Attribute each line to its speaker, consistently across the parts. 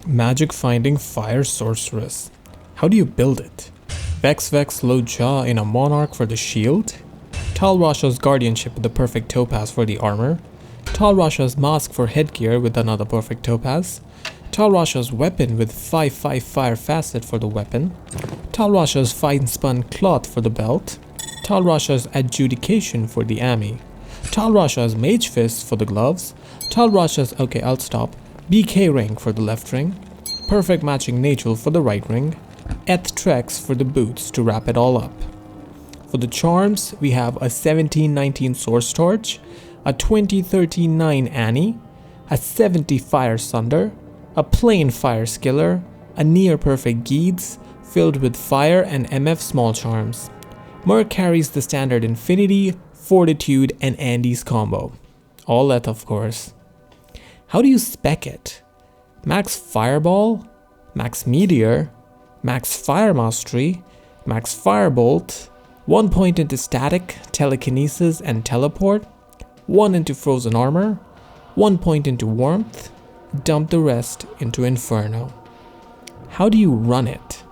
Speaker 1: Magic finding Fire Sorceress. How do you build it? Vex low jaw in a monarch for the shield. Talrasha's guardianship with the perfect topaz for the armor. Talrasha's mask for headgear with another perfect topaz. Talrasha's weapon with 5/5 fire facet for the weapon. Talrasha's fine spun cloth for the belt. Talrasha's adjudication for the ami. Talrasha's mage fist for the gloves. Talrasha's BK ring for the left ring. Perfect matching Nachel for the right ring. Trex for the boots to wrap it all up. For the charms, we have a 1719 Source Torch, a 2039 Annie, a 70 Fire Sunder, a plain Fire Skiller, a near perfect Geeds filled with fire and MF small charms. Merc carries the standard Infinity, Fortitude, and Andy's combo. All that, of course. How do you spec it? Max Fireball, Max Meteor, Max Fire Mastery, Max Firebolt, 1 point into Static, Telekinesis, and Teleport, 1 into Frozen Armor, 1 point into Warmth, dump the rest into Inferno. How do you run it?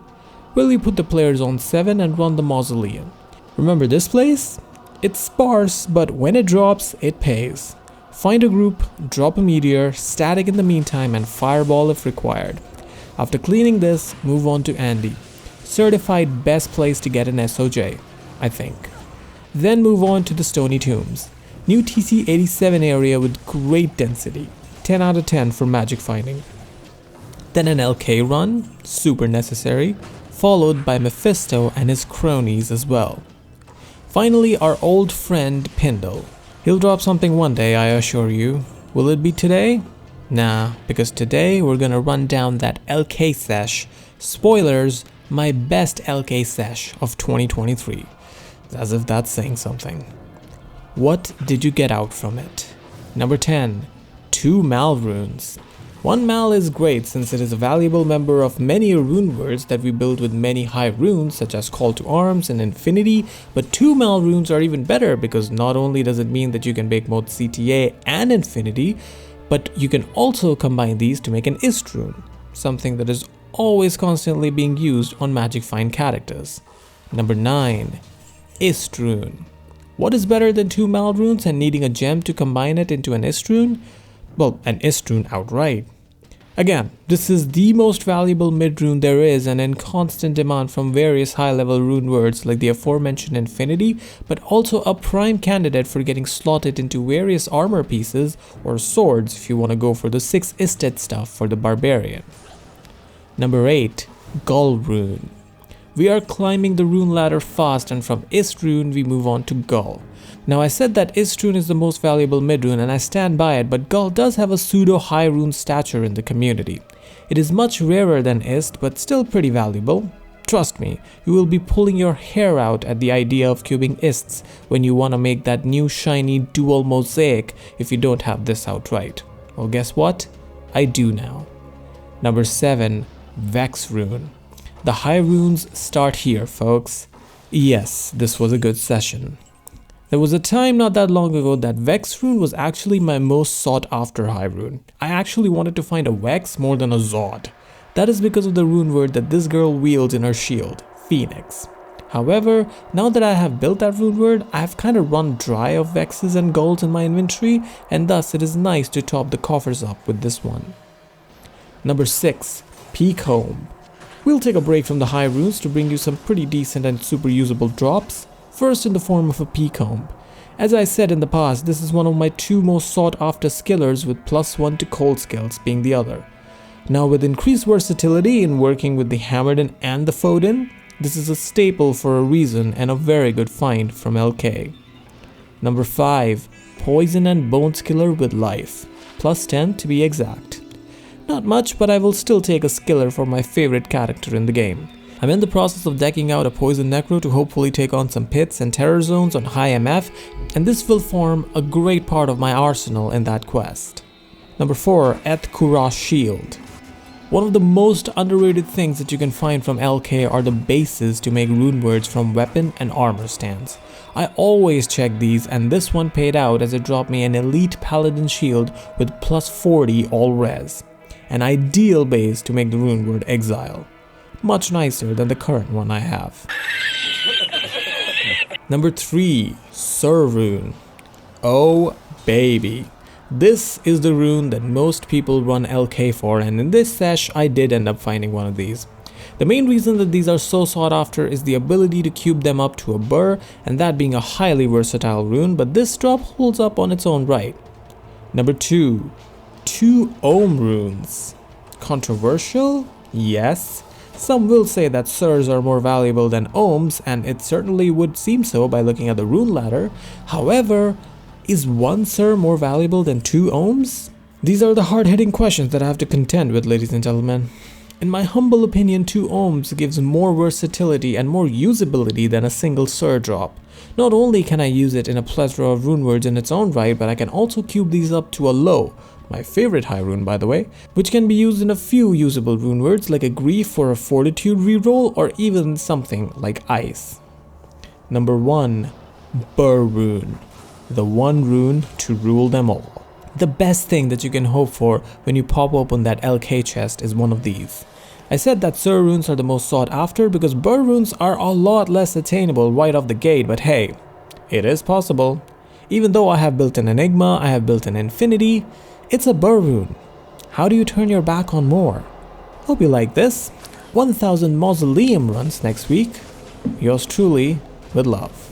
Speaker 1: Well, you put the players on 7 and run the Mausoleum. Remember this place? It's sparse, but when it drops, it pays. Find a group, drop a meteor, static in the meantime, and fireball if required. After cleaning this, move on to Andy. Certified best place to get an SOJ, I think. Then move on to the Stony Tombs. New TC-87 area with great density. 10 out of 10 for magic finding. Then an LK run, super necessary, followed by Mephisto and his cronies as well. Finally, our old friend Pindle. He'll drop something one day, I assure you. Will it be today? Nah, because today we're gonna run down that LK sesh. Spoilers, my best LK sesh of 2023. As if that's saying something. What did you get out from it? Number 10. 2 Mal runes. 1 Mal is great since it is a valuable member of many rune words that we build with many high runes such as Call to Arms and Infinity, but 2 Mal runes are even better because not only does it mean that you can make both CTA and Infinity, but you can also combine these to make an Ist rune, something that is always constantly being used on Magic Find characters. Number 9. Ist rune. What is better than 2 Mal runes and needing a gem to combine it into an Ist rune? Well, an Ist rune outright. Again, this is the most valuable mid rune there is and in constant demand from various high level rune words like the aforementioned Infinity, but also a prime candidate for getting slotted into various armor pieces or swords if you want to go for the 6 Isted stuff for the Barbarian. Number 8. Gull rune. We are climbing the rune ladder fast and from Ist rune we move on to Gull. Now I said that Ist rune is the most valuable mid rune and I stand by it, but Gull does have a pseudo high rune stature in the community. It is much rarer than Ist but still pretty valuable. Trust me, you will be pulling your hair out at the idea of cubing Ists when you want to make that new shiny dual mosaic if you don't have this outright. Well, guess what? I do now. Number 7. Vex rune. The high runes start here, folks. Yes, this was a good session. There was a time not that long ago that Vex rune was actually my most sought after high rune. I actually wanted to find a Vex more than a Zod. That is because of the rune word that this girl wields in her shield, Phoenix. However, now that I have built that rune word, I have kind of run dry of Vexes and golds in my inventory, and thus it is nice to top the coffers up with this one. Number 6. Peacomb. We'll take a break from the high runes to bring you some pretty decent and super usable drops. First in the form of a Peacomb. As I said in the past, this is one of my 2 most sought after skillers with +1 to cold skills being the other. Now with increased versatility in working with the Hammerden and the Foden, this is a staple for a reason and a very good find from LK. Number 5. Poison and Bone Skiller with life. +10 to be exact. Not much, but I will still take a skiller for my favorite character in the game. I'm in the process of decking out a Poison Necro to hopefully take on some pits and terror zones on high MF, and this will form a great part of my arsenal in that quest. Number 4. Kurast Shield. One of the most underrated things that you can find from LK are the bases to make rune words from weapon and armor stands. I always check these and this one paid out as it dropped me an elite paladin shield with +40 all res. an ideal base to make the rune word exile. Much nicer than the current one I have. Number 3, Sur rune. Oh baby. This is the rune that most people run LK for, and in this sesh I did end up finding one of these. The main reason that these are so sought after is the ability to cube them up to a burr, and that being a highly versatile rune, but this drop holds up on its own right. Number 2, 2 Ohm runes. Controversial? Yes. Some will say that Surs are more valuable than Ohms, and it certainly would seem so by looking at the rune ladder. However, is 1 Sur more valuable than 2 Ohms? These are the hard-hitting questions that I have to contend with, ladies and gentlemen. In my humble opinion, 2 Ohms gives more versatility and more usability than a single Sur drop. Not only can I use it in a plethora of rune words in its own right, but I can also cube these up to a low, my favorite high rune by the way, which can be used in a few usable rune words like a grief for a fortitude reroll, or even something like ice. Number 1, Burr rune. The one rune to rule them all. The best thing that you can hope for when you pop open that LK chest is one of these. I said that Sur runes are the most sought after because Burr runes are a lot less attainable right off the gate, but hey, it is possible. Even though I have built an Enigma, I have built an Infinity, it's a Burr rune. How do you turn your back on more? Hope you like this. 1000 Mausoleum runs next week. Yours truly, with love.